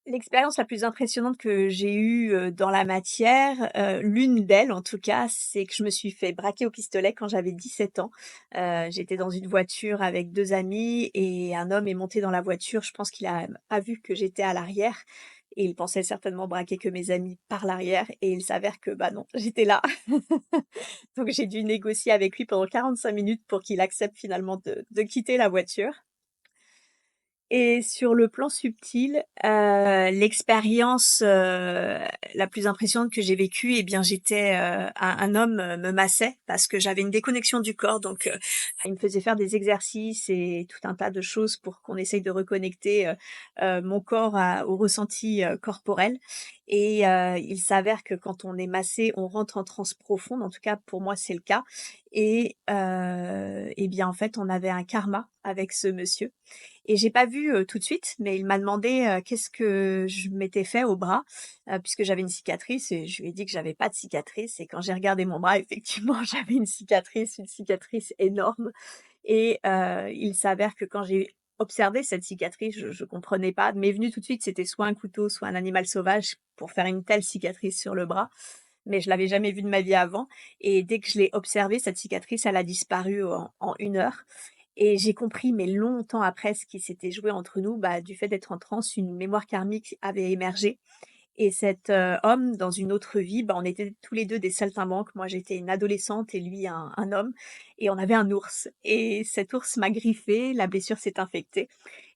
L'expérience la plus impressionnante que j'ai eue, dans la matière, l'une d'elles en tout cas, c'est que je me suis fait braquer au pistolet quand j'avais 17 ans. J'étais dans une voiture avec 2 amis et un homme est monté dans la voiture. Je pense qu'il a pas vu que j'étais à l'arrière et il pensait certainement braquer que mes amis par l'arrière et il s'avère que, bah, non, j'étais là. Donc j'ai dû négocier avec lui pendant 45 minutes pour qu'il accepte finalement de quitter la voiture. Et sur le plan subtil, l'expérience, la plus impressionnante que j'ai vécue, eh bien, j'étais, un homme, me massait parce que j'avais une déconnexion du corps donc il me faisait faire des exercices et tout un tas de choses pour qu'on essaye de reconnecter, mon corps à au ressenti, corporel et il s'avère que quand on est massé, on rentre en transe profonde, en tout cas pour moi c'est le cas et bien, en fait, on avait un karma avec ce monsieur et j'ai pas vu, tout de suite, mais il m'a demandé, qu'est-ce que je m'étais fait au bras, puisque j'avais une cicatrice et je lui ai dit que j'avais pas de cicatrice et quand j'ai regardé mon bras, effectivement, j'avais une cicatrice énorme et il s'avère que quand j'ai observé cette cicatrice, je comprenais pas. M'est venu tout de suite, c'était soit un couteau, soit un animal sauvage pour faire une telle cicatrice sur le bras, mais je l'avais jamais vue de ma vie avant et dès que je l'ai observée, cette cicatrice, elle a disparu en 1 heure et j'ai compris, mais longtemps après, ce qui s'était joué entre nous, bah, du fait d'être en transe, une mémoire karmique avait émergé et cet, homme, dans une autre vie, bah, on était tous les 2 des saltimbanques. Moi, j'étais une adolescente et lui un homme et on avait un ours et cet ours m'a griffé, la blessure s'est infectée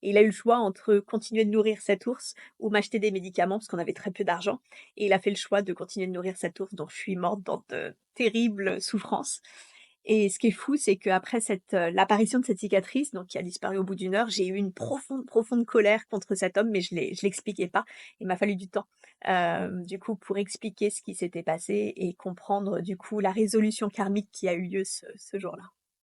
et il a eu le choix entre continuer de nourrir cet ours ou m'acheter des médicaments parce qu'on avait très peu d'argent et il a fait le choix de continuer de nourrir cet ours, donc je suis morte dans de terribles souffrances et ce qui est fou, c'est qu'après cette, l'apparition de cette cicatrice, donc qui a disparu au bout d'1 heure, j'ai eu une profonde, profonde colère contre cet homme, mais je l'expliquais pas. Il m'a fallu du temps, du coup, pour expliquer ce qui s'était passé et comprendre, du coup, la résolution karmique qui a eu lieu ce jour-là.